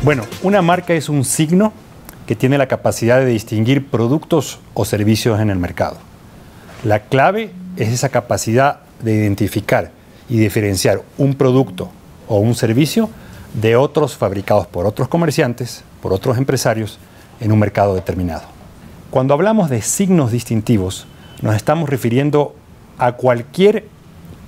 Bueno, una marca es un signo que tiene la capacidad de distinguir productos o servicios en el mercado. La clave es esa capacidad de identificar y diferenciar un producto o un servicio de otros fabricados por otros comerciantes, por otros empresarios, en un mercado determinado. Cuando hablamos de signos distintivos, nos estamos refiriendo a cualquier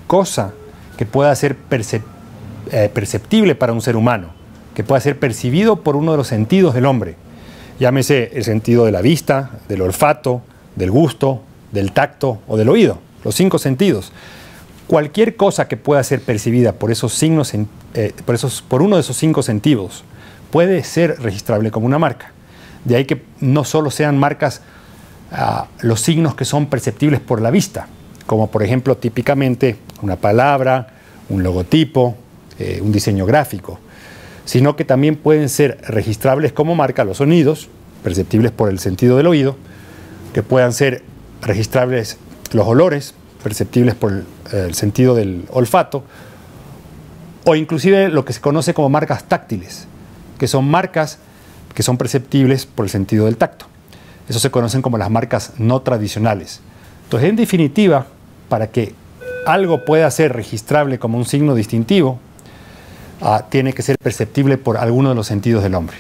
cosa que pueda ser perceptible para un ser humano, que pueda ser percibido por uno de los sentidos del hombre. Llámese el sentido de la vista, del olfato, del gusto, del tacto o del oído, los 5 sentidos. Cualquier cosa que pueda ser percibida por esos signos, por uno de esos 5 sentidos, puede ser registrable como una marca. De ahí que no solo sean marcas los signos que son perceptibles por la vista, como por ejemplo típicamente una palabra, un logotipo, un diseño gráfico, sino que también pueden ser registrables como marca los sonidos, perceptibles por el sentido del oído, que puedan ser registrables los olores, perceptibles por el sentido del olfato, o inclusive lo que se conoce como marcas táctiles, que son marcas que son perceptibles por el sentido del tacto. Eso se conocen como las marcas no tradicionales. Entonces, en definitiva, para que algo pueda ser registrable como un signo distintivo, tiene que ser perceptible por alguno de los sentidos del hombre.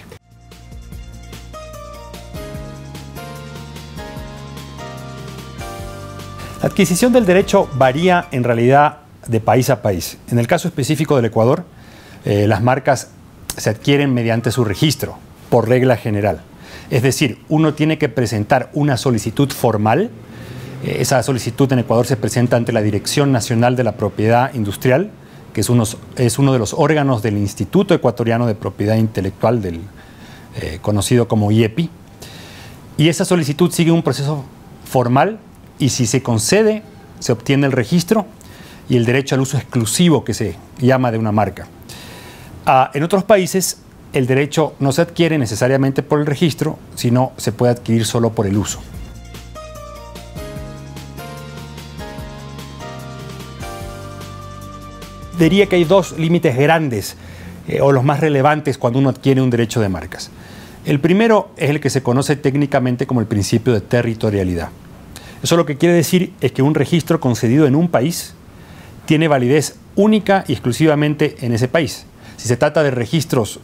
La adquisición del derecho varía en realidad de país a país. En el caso específico del Ecuador, las marcas se adquieren mediante su registro, por regla general. Es decir, uno tiene que presentar una solicitud formal. Esa solicitud en Ecuador se presenta ante la Dirección Nacional de la Propiedad Industrial, que es uno de los órganos del Instituto Ecuatoriano de Propiedad Intelectual, conocido como IEPI. Y esa solicitud sigue un proceso formal y si se concede, se obtiene el registro y el derecho al uso exclusivo que se llama de una marca. En otros países, el derecho no se adquiere necesariamente por el registro, sino se puede adquirir solo por el uso. Diría que hay 2 límites grandes o los más relevantes cuando uno adquiere un derecho de marcas. El primero es el que se conoce técnicamente como el principio de territorialidad. Eso lo que quiere decir es que un registro concedido en un país tiene validez única y exclusivamente en ese país. Si se trata de registros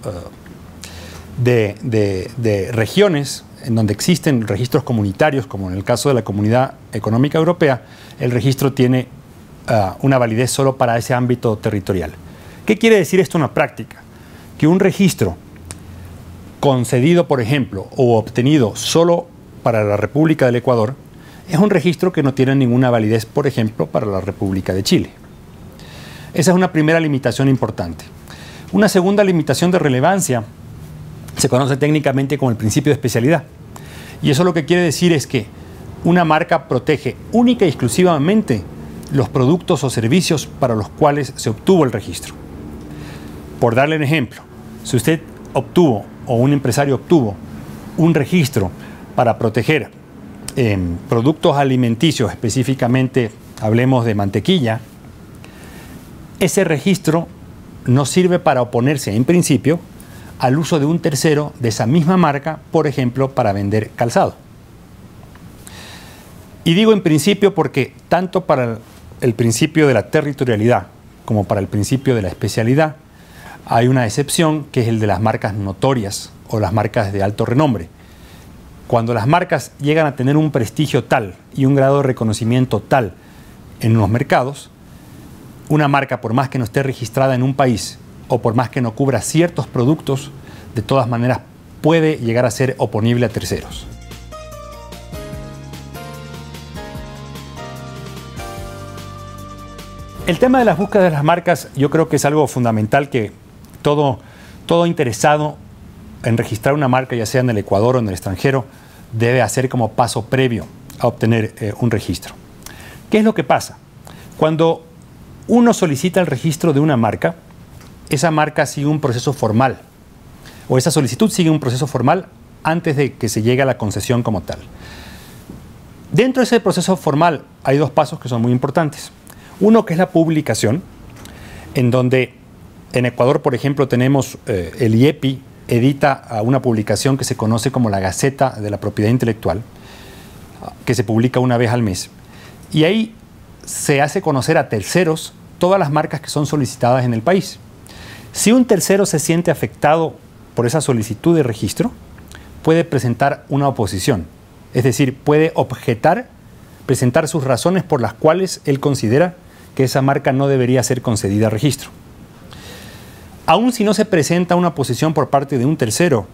de regiones en donde existen registros comunitarios, como en el caso de la Comunidad Económica Europea, el registro tiene una validez solo para ese ámbito territorial. ¿Qué quiere decir esto en la práctica? Que un registro concedido, por ejemplo, o obtenido solo para la República del Ecuador, es un registro que no tiene ninguna validez, por ejemplo, para la República de Chile. Esa es una primera limitación importante. Una segunda limitación de relevancia se conoce técnicamente como el principio de especialidad. Y eso lo que quiere decir es que una marca protege única y exclusivamente los productos o servicios para los cuales se obtuvo el registro. Por darle un ejemplo, si usted obtuvo o un empresario obtuvo un registro para proteger productos alimenticios, específicamente hablemos de mantequilla, ese registro no sirve para oponerse en principio al uso de un tercero de esa misma marca, por ejemplo, para vender calzado. Y digo en principio porque tanto para el principio de la territorialidad como para el principio de la especialidad hay una excepción que es el de las marcas notorias o las marcas de alto renombre. Cuando las marcas llegan a tener un prestigio tal y un grado de reconocimiento tal en los mercados, una marca, por más que no esté registrada en un país o por más que no cubra ciertos productos, de todas maneras puede llegar a ser oponible a terceros. El tema de las búsquedas de las marcas yo creo que es algo fundamental que todo interesado en registrar una marca, ya sea en el Ecuador o en el extranjero, debe hacer como paso previo a obtener un registro. ¿Qué es lo que pasa? Cuando uno solicita el registro de una marca, esa marca sigue un proceso formal, o esa solicitud sigue un proceso formal antes de que se llegue a la concesión como tal. Dentro de ese proceso formal hay 2 pasos que son muy importantes. Uno que es la publicación, en donde en Ecuador, por ejemplo, tenemos el IEPI, edita una publicación que se conoce como la Gaceta de la Propiedad Intelectual, que se publica una vez al mes. Y ahí se hace conocer a terceros todas las marcas que son solicitadas en el país. Si un tercero se siente afectado por esa solicitud de registro, puede presentar una oposición. Es decir, puede objetar, presentar sus razones por las cuales él considera que esa marca no debería ser concedida a registro. Aun si no se presenta una oposición por parte de un tercero,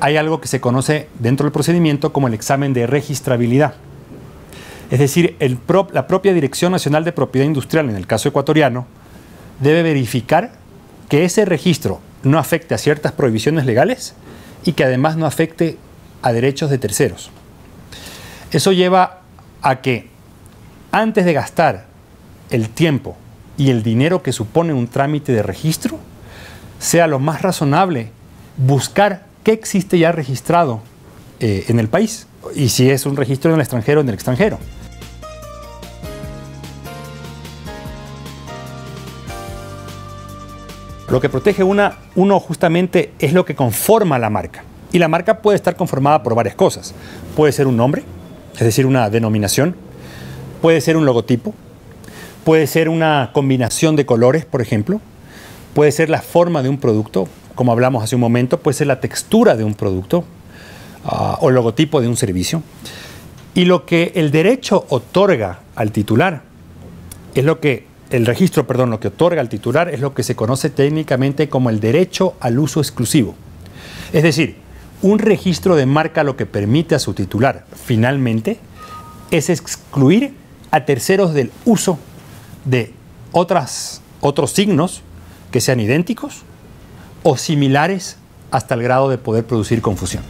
hay algo que se conoce dentro del procedimiento como el examen de registrabilidad. Es decir, la propia Dirección Nacional de Propiedad Industrial, en el caso ecuatoriano, debe verificar que ese registro no afecte a ciertas prohibiciones legales y que además no afecte a derechos de terceros. Eso lleva a que antes de gastar el tiempo y el dinero que supone un trámite de registro, sea lo más razonable buscar qué existe ya registrado en el país, y si es un registro en el extranjero. Lo que protege uno justamente es lo que conforma la marca. Y la marca puede estar conformada por varias cosas. Puede ser un nombre, es decir, una denominación. Puede ser un logotipo. Puede ser una combinación de colores, por ejemplo. Puede ser la forma de un producto, como hablamos hace un momento. Puede ser la textura de un producto o el logotipo de un servicio. Y lo que el derecho otorga al titular es lo que lo que otorga al titular es lo que se conoce técnicamente como el derecho al uso exclusivo. Es decir, un registro de marca lo que permite a su titular, finalmente, es excluir a terceros del uso de otros signos que sean idénticos o similares hasta el grado de poder producir confusión.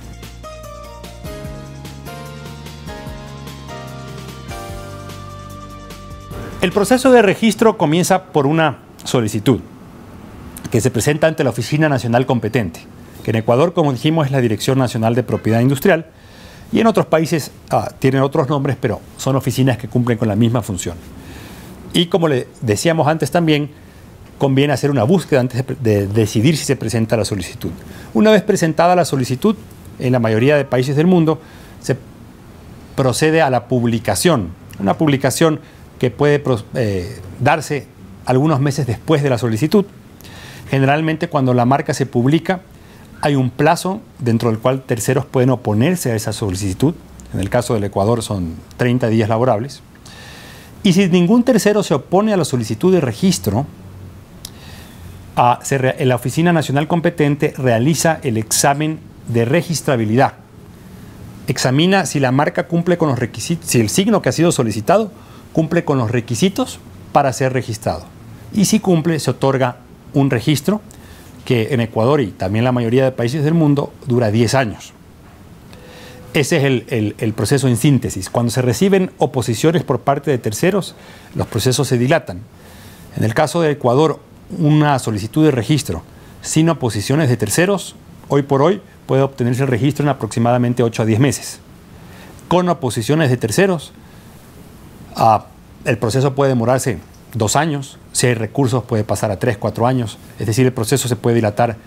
El proceso de registro comienza por una solicitud que se presenta ante la Oficina Nacional Competente, que en Ecuador, como dijimos, es la Dirección Nacional de Propiedad Industrial, y en otros países tienen otros nombres, pero son oficinas que cumplen con la misma función. Y como le decíamos antes también, conviene hacer una búsqueda antes de decidir si se presenta la solicitud. Una vez presentada la solicitud, en la mayoría de países del mundo, se procede a la publicación. Una publicación que puede darse algunos meses después de la solicitud. Generalmente, cuando la marca se publica, hay un plazo dentro del cual terceros pueden oponerse a esa solicitud. En el caso del Ecuador son 30 días laborables. Y si ningún tercero se opone a la solicitud de registro, la Oficina Nacional Competente realiza el examen de registrabilidad. Examina si la marca cumple con los requisitos, si el signo que ha sido solicitado cumple con los requisitos para ser registrado. Y si cumple, se otorga un registro que en Ecuador y también la mayoría de países del mundo dura 10 años. Ese es el proceso en síntesis. Cuando se reciben oposiciones por parte de terceros, los procesos se dilatan. En el caso de Ecuador, una solicitud de registro sin oposiciones de terceros, hoy por hoy puede obtenerse el registro en aproximadamente 8 a 10 meses. Con oposiciones de terceros, el proceso puede demorarse 2 años, si hay recursos puede pasar a 3, 4 años, es decir, el proceso se puede dilatar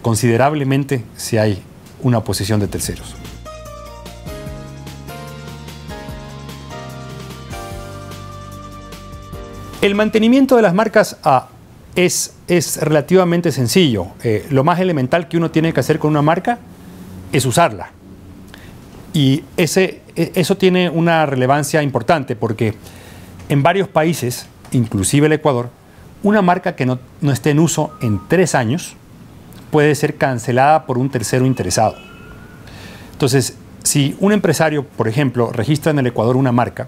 considerablemente si hay una oposición de terceros. El mantenimiento de las marcas es relativamente sencillo. Lo más elemental que uno tiene que hacer con una marca es usarla. Y eso tiene una relevancia importante porque en varios países, inclusive el Ecuador, una marca que no esté en uso en 3 años puede ser cancelada por un tercero interesado. Entonces, si un empresario, por ejemplo, registra en el Ecuador una marca,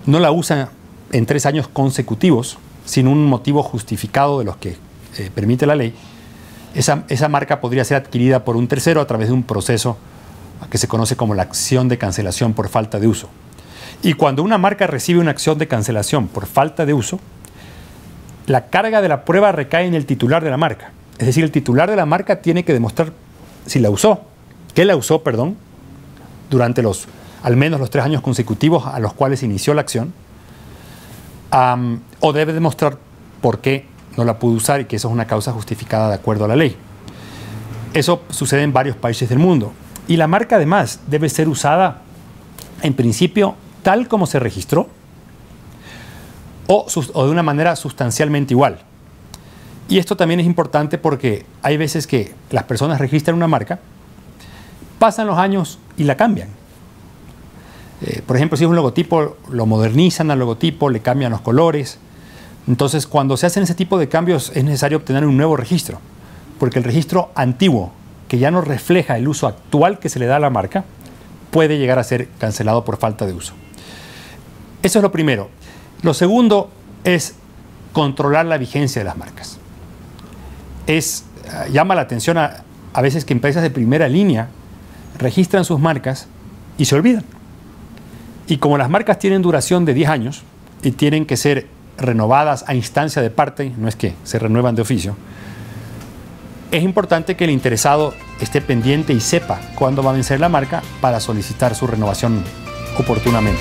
no la usa en 3 años consecutivos, sin un motivo justificado de los que permite la ley, esa marca podría ser adquirida por un tercero a través de un proceso que se conoce como la acción de cancelación por falta de uso. Y cuando una marca recibe una acción de cancelación por falta de uso, la carga de la prueba recae en el titular de la marca. Es decir, el titular de la marca tiene que demostrar si la usó, que la usó, durante al menos los 3 años consecutivos a los cuales inició la acción, o debe demostrar por qué no la pudo usar y que eso es una causa justificada de acuerdo a la ley. Eso sucede en varios países del mundo. Y la marca además debe ser usada en principio tal como se registró o de una manera sustancialmente igual. Y esto también es importante porque hay veces que las personas registran una marca, pasan los años y la cambian. Por ejemplo, si es un logotipo, lo modernizan al logotipo, le cambian los colores. Entonces, cuando se hacen ese tipo de cambios es necesario obtener un nuevo registro, porque el registro antiguo, que ya no refleja el uso actual que se le da a la marca, puede llegar a ser cancelado por falta de uso. Eso es lo primero. Lo segundo es controlar la vigencia de las marcas. Llama la atención a veces que empresas de primera línea registran sus marcas y se olvidan. Y como las marcas tienen duración de 10 años y tienen que ser renovadas a instancia de parte, no es que se renuevan de oficio, es importante que el interesado esté pendiente y sepa cuándo va a vencer la marca para solicitar su renovación oportunamente.